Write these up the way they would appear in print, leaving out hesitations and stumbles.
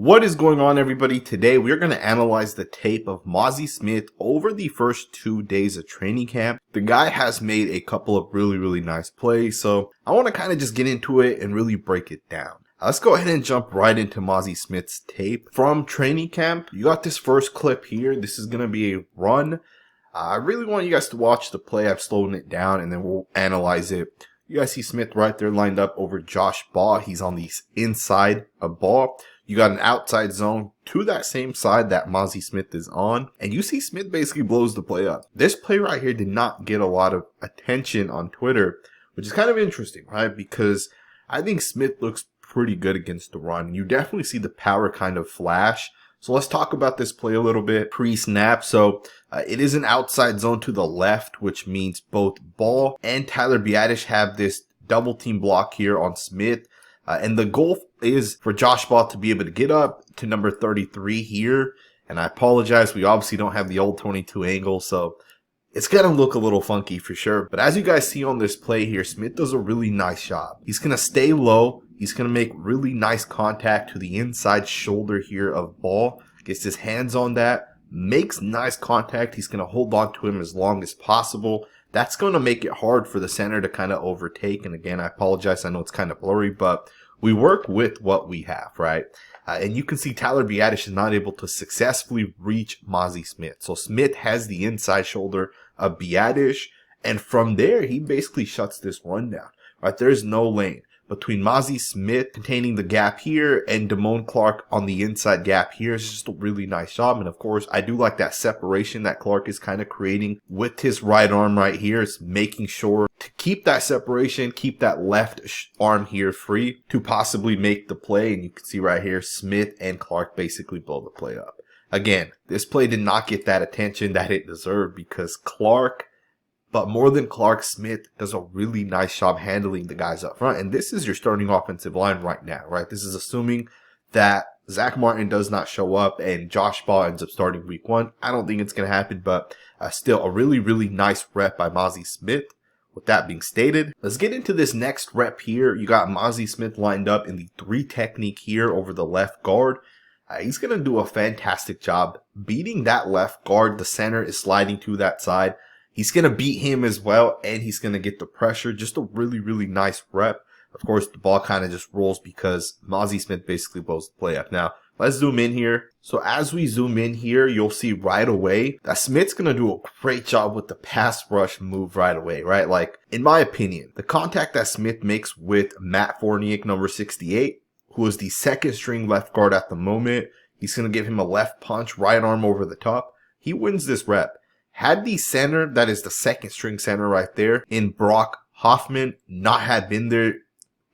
What is going on, everybody? Today we're going to analyze the tape of Mazi Smith over the first 2 days of training camp. The guy has made a couple of really nice plays, so I want to kind of just get into it and really break it down. Let's go ahead and jump right into Mazi Smith's tape from training camp. You got this first clip here. This is going to be a run. I really want you guys to watch the play. I'm slowing it down and then we'll analyze it. You guys see Smith right there lined up over Josh Ball. He's on the inside of Ball. You got an outside zone to that same side that Mazi Smith is on. And you see Smith basically blows the play up. This play right here did not get a lot of attention on Twitter, which is kind of interesting, right? Because I think Smith looks pretty good against the run. You definitely see the power kind of flash. So let's talk about this play a little bit pre-snap. So it is an outside zone to the left, which means both Ball and Tyler Biadasz have this double team block here on Smith. And the goal is for Josh Ball to be able to get up to number 33 here. And I apologize, we obviously don't have the old 22 angle, so it's going to look a little funky for sure. But as you guys see on this play here, Smith does a really nice job. He's going to stay low. He's going to make really nice contact to the inside shoulder here of Ball. Gets his hands on that. Makes nice contact. He's going to hold on to him as long as possible. That's going to make it hard for the center to kind of overtake. And again, I apologize. I know it's kind of blurry, but we work with what we have, right? And you can see Tyler Biadasz is not able to successfully reach Mazi Smith. So Smith has the inside shoulder of Biadasz. And from there, he basically shuts this run down, right? There's no lane between Mazi Smith containing the gap here and Damone Clark on the inside gap here. It's just a really nice job. And of course, I do like that separation that Clark is kind of creating with his right arm right here. It's making sure to keep that separation, keep that left arm here free to possibly make the play. And you can see right here, Smith and Clark basically blow the play up. Again, this play did not get that attention that it deserved because Clark, but more than Clark, Smith does a really nice job handling the guys up front. And this is your starting offensive line right now, right? This is assuming that Zach Martin does not show up and Josh Ball ends up starting week 1. I don't think it's going to happen, but still a really nice rep by Mazi Smith. With that being stated, let's get into this next rep here. You got Mazi Smith lined up in the 3 technique here over the left guard. He's going to do a fantastic job beating that left guard. The center is sliding to that side. He's going to beat him as well, and he's going to get the pressure. Just a really nice rep. Of course, the ball kind of just rolls because Mazi Smith basically blows the play up. Now, let's zoom in here. So as we zoom in here, you'll see right away that Smith's going to do a great job with the pass rush move right away, right? Like, in my opinion, the contact that Smith makes with Matt Forniak, number 68, who is the second string left guard at the moment, he's going to give him a left punch, right arm over the top. He wins this rep. Had the center, that is the second string center right there, in Brock Hoffman, not had been there,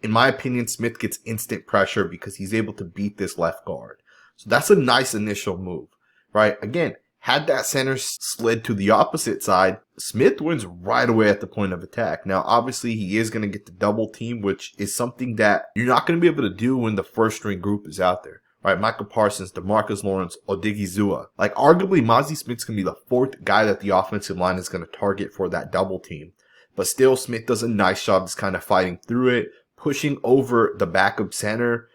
in my opinion, Smith gets instant pressure because he's able to beat this left guard. So that's a nice initial move, right? Again, had that center slid to the opposite side, Smith wins right away at the point of attack. Now, obviously, he is going to get the double team, which is something that you're not going to be able to do when the first string group is out there. Right, Michael Parsons, DeMarcus Lawrence, Odigizua. Like, arguably, Mazi Smith's going to be the 4th guy that the offensive line is going to target for that double team. But still, Smith does a nice job just kind of fighting through it, pushing over the backup center.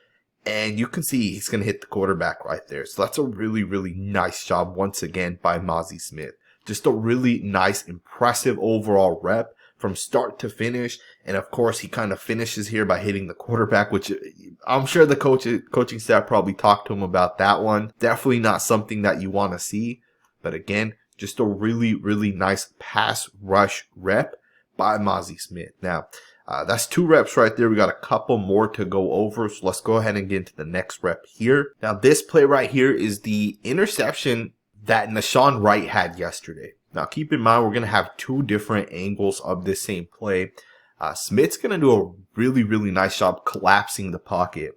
And you can see he's going to hit the quarterback right there. So that's a really nice job once again by Mazi Smith. Just a really nice, impressive overall rep from start to finish. And of course, he kind of finishes here by hitting the quarterback, which I'm sure the coaching staff probably talked to him about that one. Definitely not something that you want to see. But again, just a really nice pass rush rep by Mazi Smith. Now, that's 2 reps right there. We got a couple more to go over. So let's go ahead and get into the next rep here. Now, this play right here is the interception that Nashawn Wright had yesterday. Now, keep in mind, we're going to have 2 different angles of this same play. Smith's going to do a really nice job collapsing the pocket.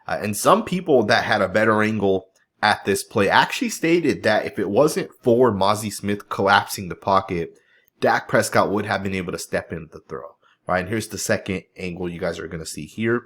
And some people that had a better angle at this play actually stated that if it wasn't for Mazi Smith collapsing the pocket, Dak Prescott would have been able to step in the throw. Right, and here's the second angle you guys are going to see here.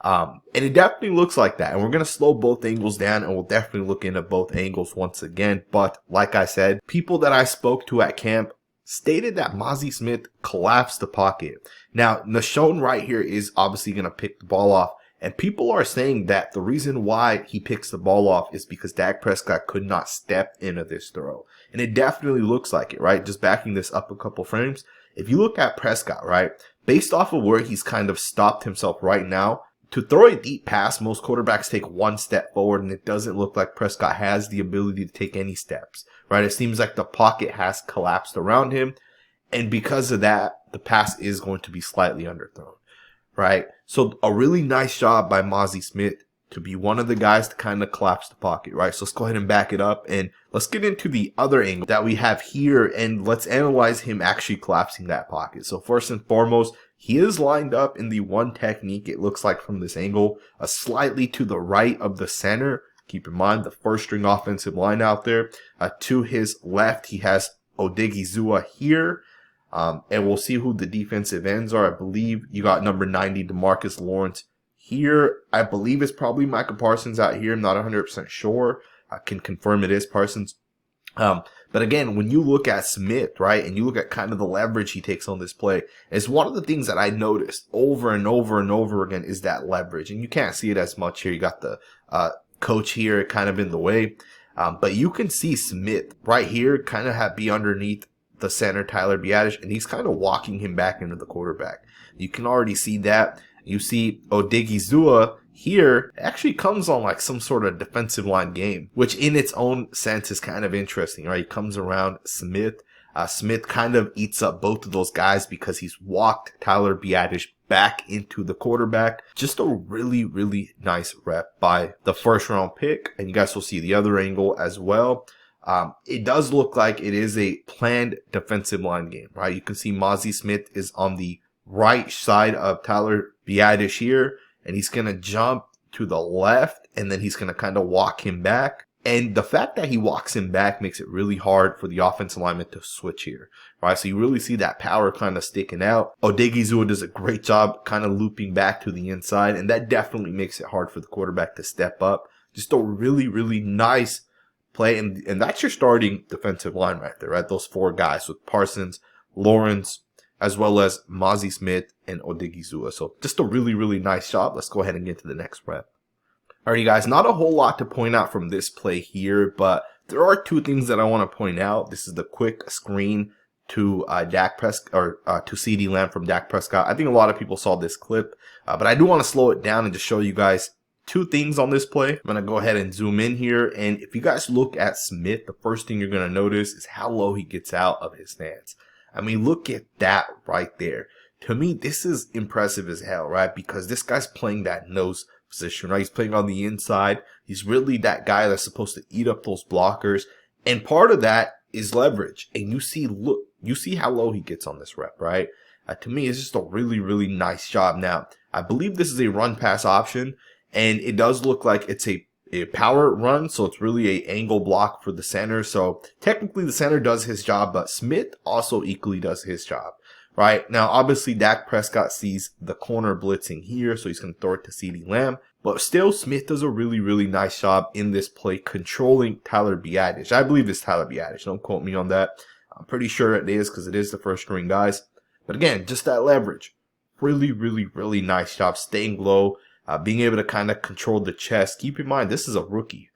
And it definitely looks like that. And we're going to slow both angles down and we'll definitely look into both angles once again. But like I said, people that I spoke to at camp stated that Mazi Smith collapsed the pocket. Now, Nashawn right here is obviously going to pick the ball off And people are saying that the reason why he picks the ball off is because Dak Prescott could not step into this throw. And it definitely looks like it, right? Just backing this up a couple frames. If you look at Prescott, right, based off of where he's kind of stopped himself right now, to throw a deep pass, most quarterbacks take one step forward, and it doesn't look like Prescott has the ability to take any steps, right? It seems like the pocket has collapsed around him, and because of that, the pass is going to be slightly underthrown, right? So a really nice job by Mazi Smith to be one of the guys to kind of collapse the pocket, right? So let's go ahead and back it up, and let's get into the other angle that we have here, and let's analyze him actually collapsing that pocket. So first and foremost, he is lined up in the one technique, it looks like from this angle, slightly to the right of the center. Keep in mind the first string offensive line out there. To his left, he has Odigizua here. And we'll see who the defensive ends are. I believe you got number 90, DeMarcus Lawrence here. I believe it's probably Micah Parsons out here. I'm not 100% sure. I can confirm it is Parsons. But again, when you look at Smith, right, and you look at kind of the leverage he takes on this play, it's one of the things that I noticed over and over and over again is that leverage. And you can't see it as much here. You got the coach here kind of in the way. But you can see Smith right here kind of be underneath the center, Tyler Biadasz, and he's kind of walking him back into the quarterback. You can already see that. You see Odigizua here actually comes on like some sort of defensive line game, which in its own sense is kind of interesting, right? He comes around Smith. Smith kind of eats up both of those guys because he's walked Tyler Biadasz back into the quarterback. Just a really, really nice rep by the first round pick. And you guys will see the other angle as well. It does look like it is a planned defensive line game, right? You can see Mazi Smith is on the right side of Tyler Biadasz here, and he's going to jump to the left, and then he's going to kind of walk him back. And the fact that he walks him back makes it really hard for the offensive lineman to switch here, right? So you really see that power kind of sticking out. Odigizua does a great job kind of looping back to the inside, and that definitely makes it hard for the quarterback to step up. Just a really, really nice play, and that's your starting defensive line right there, right? Those four guys with Parsons, Lawrence, as well as Mazi Smith and Odigizua. So just a really, really nice job. Let's go ahead and get to the next rep. Alrighty, guys, not a whole lot to point out from this play here, but there are two things that I want to point out. This is the quick screen to Dak Prescott, or to CeeDee Lamb from Dak Prescott. I think a lot of people saw this clip, but I do want to slow it down and just show you guys two things on this play. I'm going to go ahead and zoom in here. And if you guys look at Smith, the first thing you're going to notice is how low he gets out of his stance. I mean, look at that right there. To me, this is impressive as hell, right? Because this guy's playing that nose position, right? He's playing on the inside. He's really that guy that's supposed to eat up those blockers. And part of that is leverage. And you see how low he gets on this rep, right? To me, it's just a really, really nice job. Now, I believe this is a run pass option. And it does look like it's a power run, so it's really a angle block for the center. So technically the center does his job, but Smith also equally does his job, right? Now, obviously Dak Prescott sees the corner blitzing here, so he's going to throw it to CeeDee Lamb. But still, Smith does a really, really nice job in this play controlling Tyler Biadasz. I believe it's Tyler Biadasz. Don't quote me on that. I'm pretty sure it is because it is the first string guys. But again, just that leverage. Really, really, really nice job staying low. Being able to kind of control the chest. Keep in mind, this is a rookie.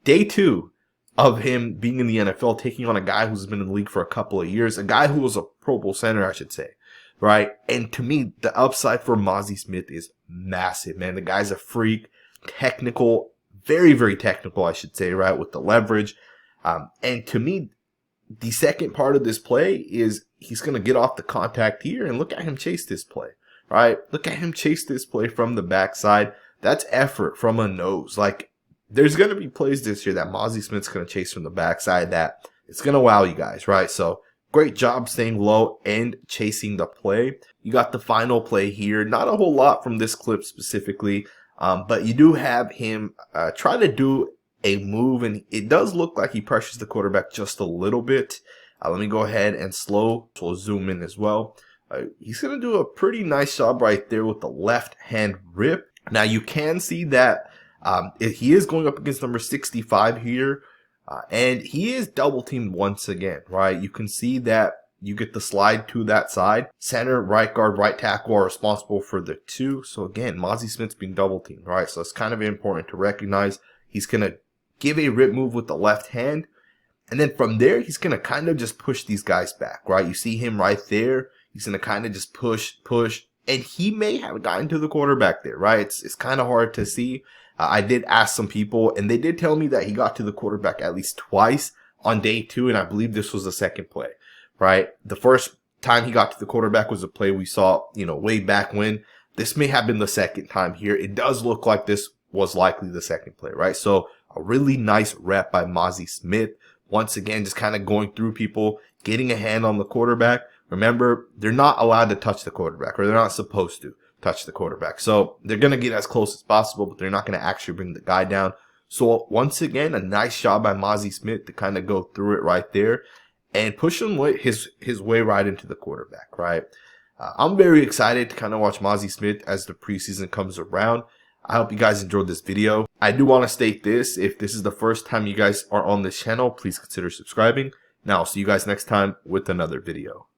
Day 2 of him being in the NFL, taking on a guy who's been in the league for a couple of years. A guy who was a Pro Bowl center, I should say. Right? And to me, the upside for Mazi Smith is massive, man. The guy's a freak. Technical. Very, very technical, I should say, right? With the leverage. And to me, the second part of this play is he's going to get off the contact here. And look at him chase this play. Right? Look at him chase this play from the backside. That's effort from a nose. Like, there's going to be plays this year that Mazi Smith's going to chase from the backside that it's going to wow you guys, right? So, great job staying low and chasing the play. You got the final play here. Not a whole lot from this clip specifically, but you do have him try to do a move, and it does look like he pressures the quarterback just a little bit. Let me go ahead and so we'll zoom in as well. He's going to do a pretty nice job right there with the left hand rip. Now you can see that he is going up against number 65 here. And he is double teamed once again, right? You can see that you get the slide to that side. Center, right guard, right tackle are responsible for the 2. So again, Mazi Smith's being double teamed, right? So it's kind of important to recognize he's going to give a rip move with the left hand. And then from there, he's going to kind of just push these guys back, right? You see him right there. He's going to kind of just push. And he may have gotten to the quarterback there, right? It's kind of hard to see. I did ask some people, and they did tell me that he got to the quarterback at least twice on day 2, and I believe this was the second play, right? The first time he got to the quarterback was a play we saw, way back when. This may have been the second time here. It does look like this was likely the second play, right? So a really nice rep by Mazi Smith. Once again, just kind of going through people, getting a hand on the quarterback. Remember, they're not allowed to touch the quarterback, or they're not supposed to touch the quarterback. So they're going to get as close as possible, but they're not going to actually bring the guy down. So once again, a nice job by Mazi Smith to kind of go through it right there and push him his way right into the quarterback, right? I'm very excited to kind of watch Mazi Smith as the preseason comes around. I hope you guys enjoyed this video. I do want to state this. If this is the first time you guys are on this channel, please consider subscribing. Now, I'll see you guys next time with another video.